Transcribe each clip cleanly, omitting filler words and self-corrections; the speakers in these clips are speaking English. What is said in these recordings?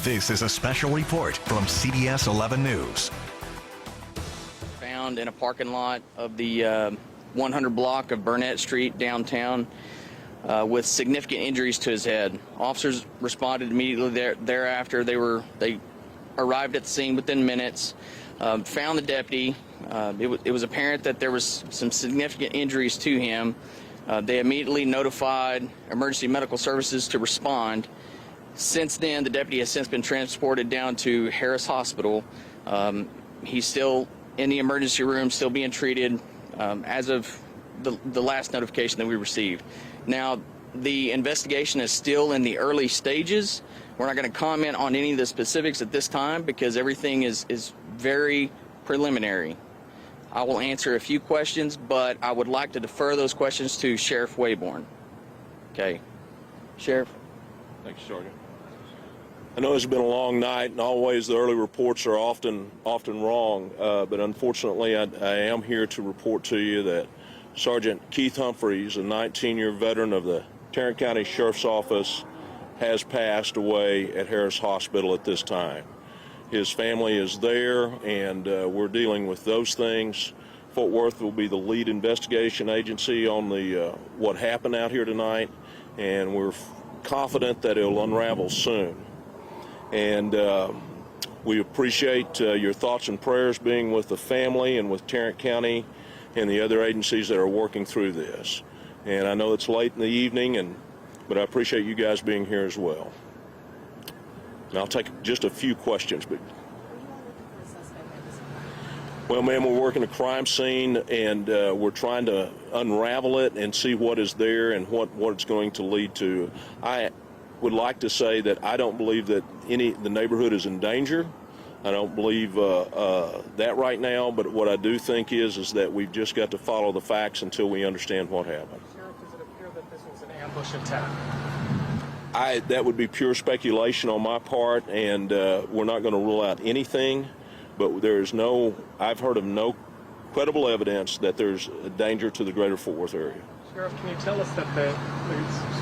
This is a special report from CBS 11 News. Found in a parking lot of the 100 block of Burnett Street downtown with significant injuries to his head. Officers responded immediately thereafter. They arrived at the scene within minutes, found the deputy. It was apparent that there was some significant injuries to him. They immediately notified emergency medical services to respond. Since then, the deputy has since been transported down to Harris Hospital. He's still in the emergency room, still being treated as of the last notification that we received. Now, the investigation is still in the early stages. We're not going to comment on any of the specifics at this time because everything is very preliminary. I will answer a few questions, but I would like to defer those questions to Sheriff Wayborn. Okay. Sheriff? Thank you, Sergeant. I know it's been a long night, and always the early reports are often wrong, but unfortunately I am here to report to you that Sergeant Keith Humphreys, a 19-year veteran of the Tarrant County Sheriff's Office, has passed away at Harris Hospital at this time. His family is there, and we're dealing with those things. Fort Worth will be the lead investigation agency on the what happened out here tonight, and we're confident that it'll unravel soon. And we appreciate your thoughts and prayers being with the family and with Tarrant County and the other agencies that are working through this. And I know it's late in the evening, but I appreciate you guys being here as well. And I'll take just a few questions. But well, ma'am, we're working a crime scene, and we're trying to unravel it and see what is there and what it's going to lead to. I would like to say that I don't believe that the neighborhood is in danger. I don't believe that right now, but what I do think is that we've just got to follow the facts until we understand what happened. Sheriff, does it appear that this was an ambush attack? That would be pure speculation on my part, and we're not going to rule out anything, but I've heard of no credible evidence that there's a danger to the greater Fort Worth area. Sheriff, can you tell us that the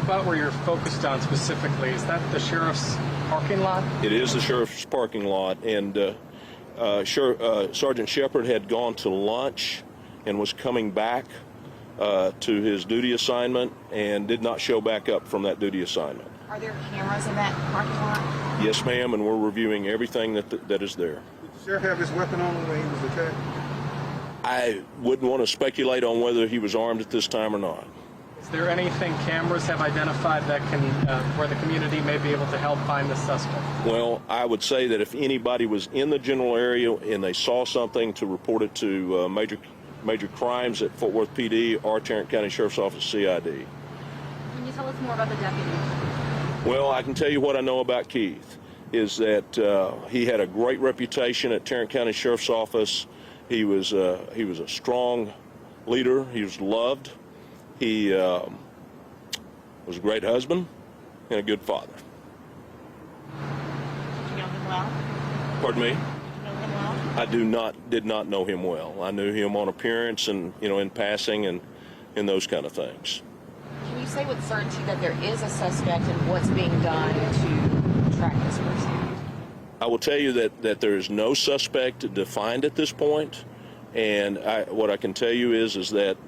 spot where you're focused on specifically, is that the sheriff's parking lot? It is the sheriff's parking lot, and Sergeant Shepard had gone to lunch and was coming back to his duty assignment and did not show back up from that duty assignment. Are there cameras in that parking lot? Yes, ma'am, and we're reviewing everything that is there. Did the sheriff have his weapon on him when he was attacked? I wouldn't want to speculate on whether he was armed at this time or not. Is there anything cameras have identified that can, where the community may be able to help find the suspect? Well, I would say that if anybody was in the general area and they saw something, to report it to major crimes at Fort Worth PD or Tarrant County Sheriff's Office CID. Can you tell us more about the deputy? Well, I can tell you what I know about Keith, is that he had a great reputation at Tarrant County Sheriff's Office. He was a strong leader. He was loved. He was a great husband and a good father. Did you know him well? Pardon me? Did you know him well? I did not know him well. I knew him on appearance and in passing and those kind of things. Can you say with certainty that there is a suspect and what's being done to track this person? I will tell you that there is no suspect defined at this point, and what I can tell you is that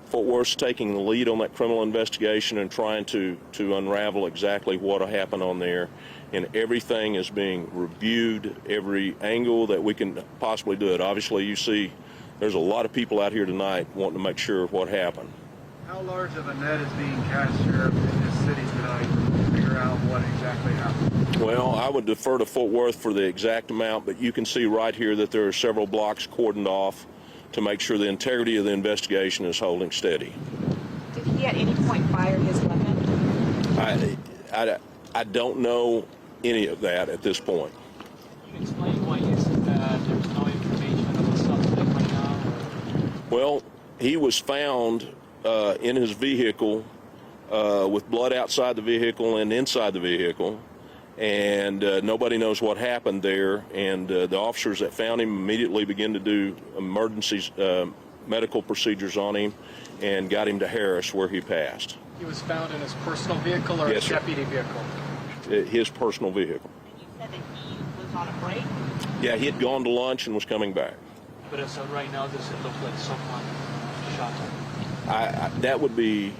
Fort Worth's taking the lead on that criminal investigation and trying to unravel exactly what happened on there, and everything is being reviewed, every angle that we can possibly do it. Obviously, you see there's a lot of people out here tonight wanting to make sure of what happened. How large of a net is being cast, Sheriff, in this city tonight to figure out what exactly happened? Well, I would defer to Fort Worth for the exact amount, but you can see right here that there are several blocks cordoned off to make sure the integrity of the investigation is holding steady. Did he at any point fire his weapon? I don't know any of that at this point. Can you explain why you said that there's no information of the suspect right now? Well, he was found in his vehicle with blood outside the vehicle and inside the vehicle, and nobody knows what happened there, and the officers that found him immediately began to do emergency medical procedures on him and got him to Harris, where he passed. He was found in his personal vehicle or Yes, a deputy vehicle? his personal vehicle. And you said that he was on a break? Yeah, he had gone to lunch and was coming back. But as of right now, does it look like someone shot him? That would be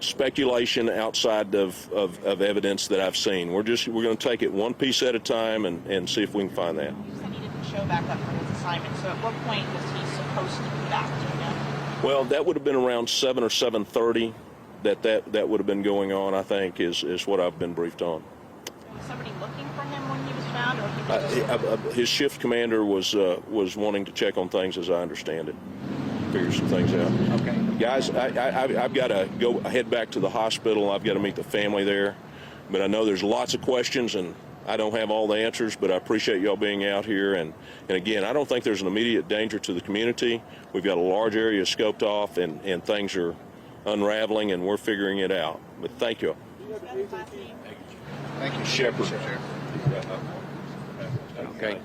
speculation outside of evidence that I've seen. We're going to take it one piece at a time and see if we can find that. You said he didn't show back up for his assignment, so at what point was he supposed to be back? Do you know? Well, that would have been around 7 or 7:30 that would have been going on, I think, is what I've been briefed on. Was somebody looking for him when he was found, or he was just... His shift commander was wanting to check on things, as I understand it, figure some things out. Okay. Guys, I've got to head back to the hospital. I've got to meet the family there. But I know there's lots of questions, and I don't have all the answers, but I appreciate y'all being out here. And again, I don't think there's an immediate danger to the community. We've got a large area scoped off, and things are unraveling, and we're figuring it out. But thank you. Thank you, Shepard. Okay.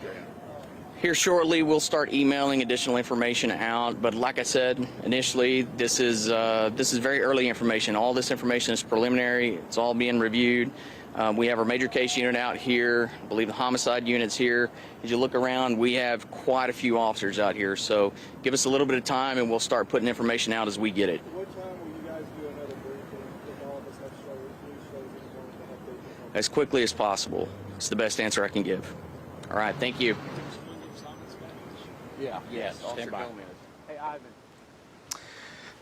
Here shortly, we'll start emailing additional information out. But like I said initially, this is very early information. All this information is preliminary. It's all being reviewed. We have our major case unit out here. I believe the homicide unit's here. As you look around, we have quite a few officers out here. So give us a little bit of time, and we'll start putting information out as we get it. What time will you guys do another briefing if all of us have shows As quickly as possible. It's the best answer I can give. All right, thank you. Yeah. Yes, stand by. Hey, Ivan.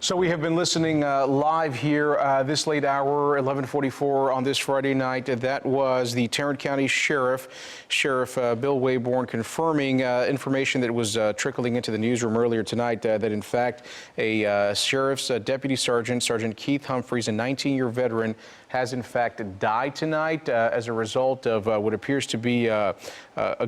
So we have been listening live here this late hour, 11:44 on this Friday night. That was the Tarrant County Sheriff Bill Wayborn, confirming information that was trickling into the newsroom earlier tonight, that in fact a sheriff's deputy Sergeant Keith Humphreys, a 19-year veteran, has in fact died tonight as a result of what appears to be a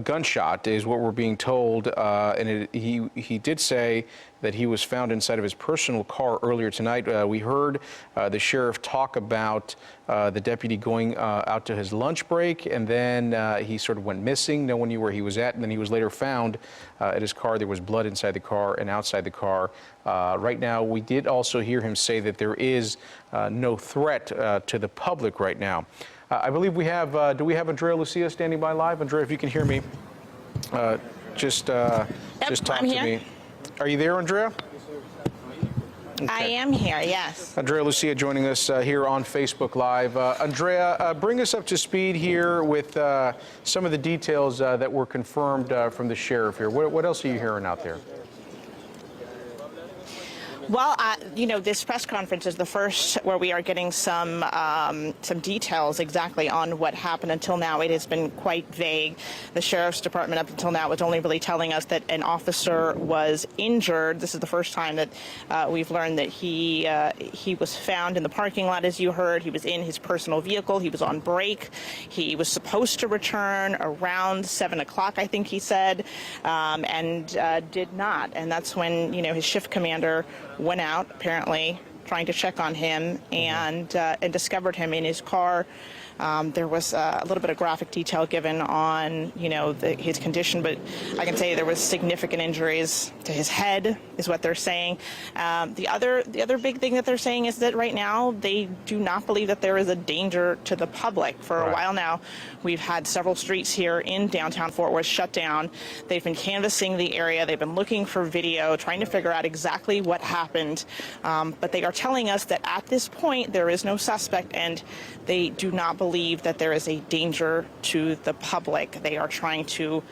gunshot, is what we're being told. And he did say that he was found inside of his personal car earlier tonight. We heard the sheriff talk about the deputy going out to his lunch break, and then he sort of went missing. No one knew where he was at, and then he was later found at his car. There was blood inside the car and outside the car. Right now, we did also hear him say that there is no threat to the public right now. I believe we have, do we have Andrea Lucia standing by live? Andrea, if you can hear me, just talk I'm to here. me. Are you there, Andrea? Okay. I am here, yes. Andrea Lucia joining us here on Facebook Live. Andrea, bring us up to speed here with some of the details that were confirmed from the sheriff here. What else are you hearing out there? Well, this press conference is the first where we are getting some details exactly on what happened. Until now, it has been quite vague. The sheriff's department up until now was only really telling us that an officer was injured. This is the first time that we've learned that he was found in the parking lot, as you heard. He was in his personal vehicle. He was on break. He was supposed to return around 7 o'clock, I think he said, and did not. And that's when, his shift commander went out, apparently trying to check on him, and discovered him in his car. There was a little bit of graphic detail given on, his condition, but I can say there was significant injuries to his head, is what they're saying. The other big thing that they're saying is that right now they do not believe that there is a danger to the public. For a while now, we've had several streets here in downtown Fort Worth shut down. They've been canvassing the area. They've been looking for video, trying to figure out exactly what happened. But they are telling us that at this point there is no suspect, and they do not believe that there is a danger to the public. They are trying to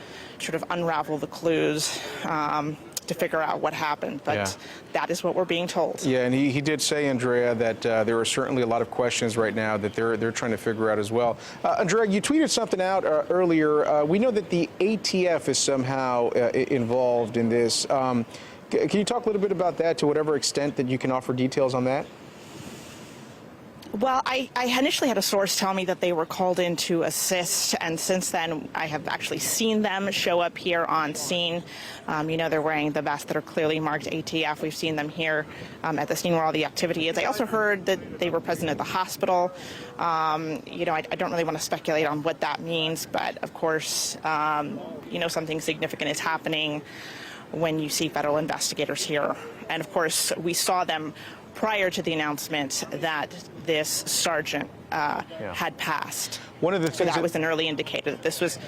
sort of unravel the clues to figure out what happened, but that is what we're being told. Yeah, and he did say, Andrea, that there are certainly a lot of questions right now that they're trying to figure out as well. Andrea, you tweeted something out earlier. We know that the ATF is somehow involved in this. Can you talk a little bit about that, to whatever extent that you can offer details on that? Well, I initially had a source tell me that they were called in to assist, and since then I have actually seen them show up here on scene. They're wearing the vests that are clearly marked ATF. We've seen them here at the scene where all the activity is. I also heard that they were present at the hospital. I don't really want to speculate on what that means, but of course, something significant is happening when you see federal investigators here. And of course, we saw them prior to the announcement that this sergeant had passed. One of the So things that was an early indicator that this was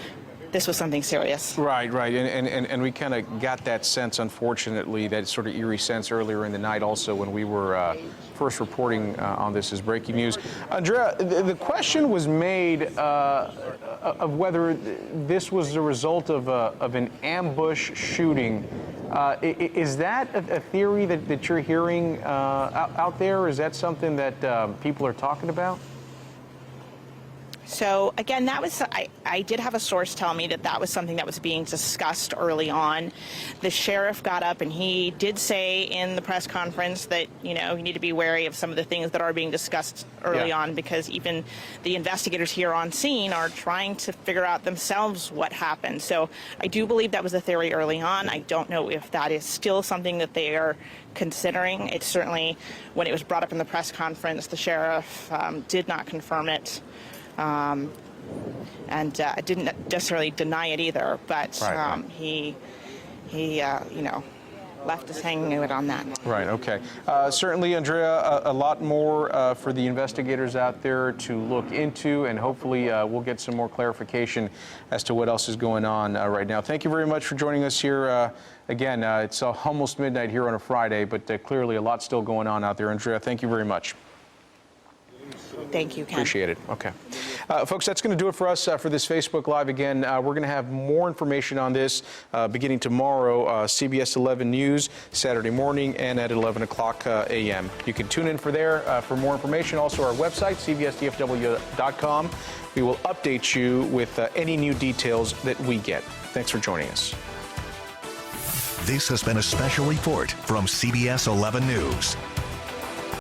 something serious. Right, and we kind of got that sense, unfortunately, that sort of eerie sense earlier in the night also when we were first reporting on this as breaking news. Andrea, the question was made of whether this was the result of an ambush shooting. Is that a theory that you're hearing out there? Is that something that people are talking about? So again, that was I did have a source tell me that was something that was being discussed early on. The sheriff got up and he did say in the press conference that, you need to be wary of some of the things that are being discussed early on, because even the investigators here on scene are trying to figure out themselves what happened. So I do believe that was a theory early on. I don't know if that is still something that they are considering. It's certainly, when it was brought up in the press conference, the sheriff did not confirm it. And didn't necessarily deny it either, but he left us hanging out on that. Right, okay. Certainly, Andrea, a lot more for the investigators out there to look into, and hopefully we'll get some more clarification as to what else is going on right now. Thank you very much for joining us here. Again, it's almost midnight here on a Friday, but clearly a lot still going on out there. Andrea, thank you very much. Thank you, Ken. Appreciate it. Okay. Folks, that's going to do it for us for this Facebook Live. Again, we're going to have more information on this beginning tomorrow, CBS 11 News, Saturday morning, and at 11 o'clock a.m. You can tune in for more information. Also, our website, cbsdfw.com. We will update you with any new details that we get. Thanks for joining us. This has been a special report from CBS 11 News.